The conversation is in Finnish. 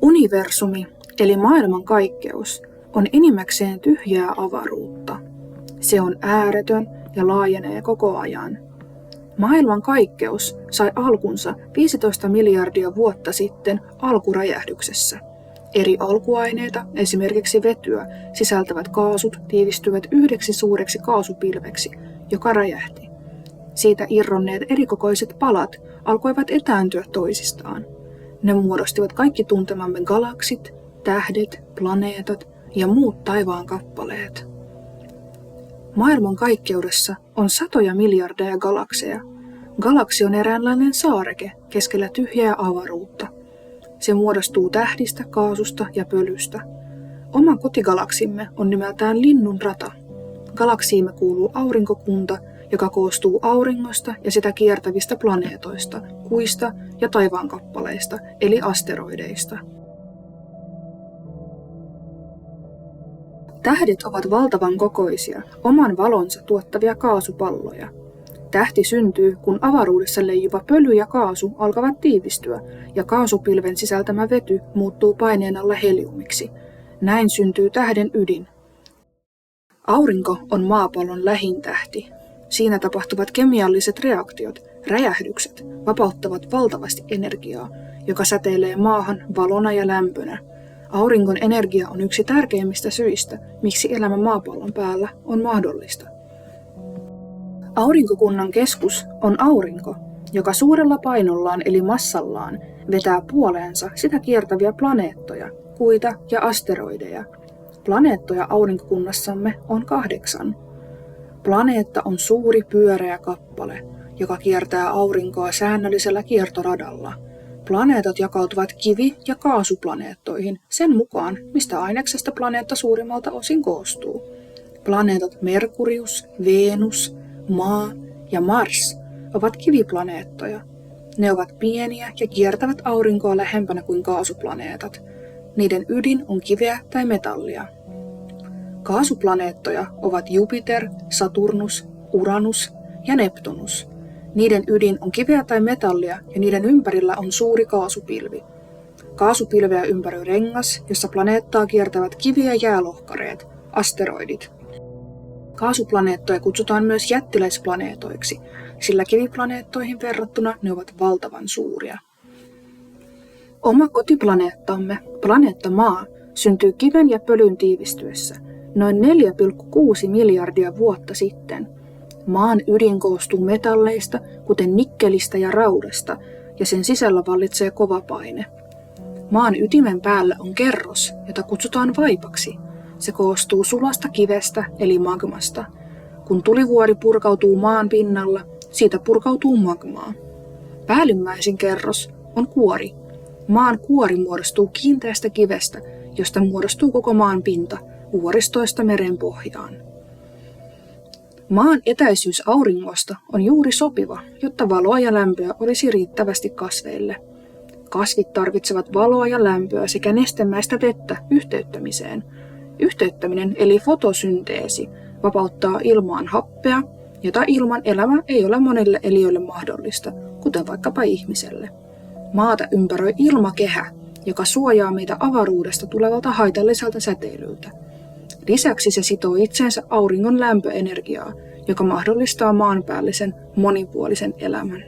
Universumi, eli maailmankaikkeus, on enimmäkseen tyhjää avaruutta. Se on ääretön ja laajenee koko ajan. Maailmankaikkeus sai alkunsa 15 miljardia vuotta sitten alkuräjähdyksessä. Eri alkuaineita, esimerkiksi vetyä, sisältävät kaasut tiivistyvät yhdeksi suureksi kaasupilveksi, joka räjähti. Siitä irronneet erikokoiset palat alkoivat etääntyä toisistaan. Ne muodostivat kaikki tuntemamme galaksit, tähdet, planeetat ja muut taivaan kappaleet. Maailmankaikkeudessa on satoja miljardeja galakseja. Galaksi on eräänlainen saareke keskellä tyhjää avaruutta. Se muodostuu tähdistä, kaasusta ja pölystä. Oma kotigalaksimme on nimeltään Linnunrata. Galaksiimme kuuluu aurinkokunta, joka koostuu auringosta ja sitä kiertävistä planeetoista, kuista ja taivaankappaleista, eli asteroideista. Tähdet ovat valtavan kokoisia, oman valonsa tuottavia kaasupalloja. Tähti syntyy, kun avaruudessa leijuva pöly ja kaasu alkavat tiivistyä, ja kaasupilven sisältämä vety muuttuu paineen alla heliumiksi. Näin syntyy tähden ydin. Aurinko on maapallon lähin tähti. Siinä tapahtuvat kemialliset reaktiot, räjähdykset, vapauttavat valtavasti energiaa, joka säteilee maahan valona ja lämpönä. Auringon energia on yksi tärkeimmistä syistä, miksi elämä maapallon päällä on mahdollista. Aurinkokunnan keskus on aurinko, joka suurella painollaan eli massallaan vetää puoleensa sitä kiertäviä planeettoja, kuita ja asteroideja. Planeettoja aurinkokunnassamme on 8. Planeetta on suuri pyöreä kappale, joka kiertää aurinkoa säännöllisellä kiertoradalla. Planeetat jakautuvat kivi- ja kaasuplaneettoihin sen mukaan, mistä aineksesta planeetta suurimmalta osin koostuu. Planeetat Merkurius, Venus, Maa ja Mars ovat kiviplaneettoja. Ne ovat pieniä ja kiertävät aurinkoa lähempänä kuin kaasuplaneetat. Niiden ydin on kiveä tai metallia. Kaasuplaneettoja ovat Jupiter, Saturnus, Uranus ja Neptunus. Niiden ydin on kiveä tai metallia ja niiden ympärillä on suuri kaasupilvi. Kaasupilveä ympäröi rengas, jossa planeettaa kiertävät kivi- ja jäälohkareet, asteroidit. Kaasuplaneettoja kutsutaan myös jättiläisplaneetoiksi, sillä kiviplaneettoihin verrattuna ne ovat valtavan suuria. Oma kotiplaneettamme, planeetta Maa, syntyy kiven ja pölyn tiivistyessä noin 4,6 miljardia vuotta sitten. Maan ydin koostuu metalleista, kuten nikkelistä ja raudasta, ja sen sisällä vallitsee kova paine. Maan ytimen päällä on kerros, jota kutsutaan vaipaksi. Se koostuu sulasta kivestä eli magmasta. Kun tulivuori purkautuu maan pinnalla, siitä purkautuu magmaa. Päällimmäisin kerros on kuori. Maan kuori muodostuu kiinteästä kivestä, josta muodostuu koko maan pinta, vuoristoista meren pohjaan. Maan etäisyys auringosta on juuri sopiva, jotta valoa ja lämpöä olisi riittävästi kasveille. Kasvit tarvitsevat valoa ja lämpöä sekä nestemäistä vettä yhteyttämiseen. Yhteyttäminen eli fotosynteesi vapauttaa ilmaan happea, jota ilman elämä ei ole monille eliöille mahdollista, kuten vaikkapa ihmiselle. Maata ympäröi ilmakehä, joka suojaa meitä avaruudesta tulevalta haitalliselta säteilyltä. Lisäksi se sitoo itseensä auringon lämpöenergiaa, joka mahdollistaa maanpäällisen monipuolisen elämän.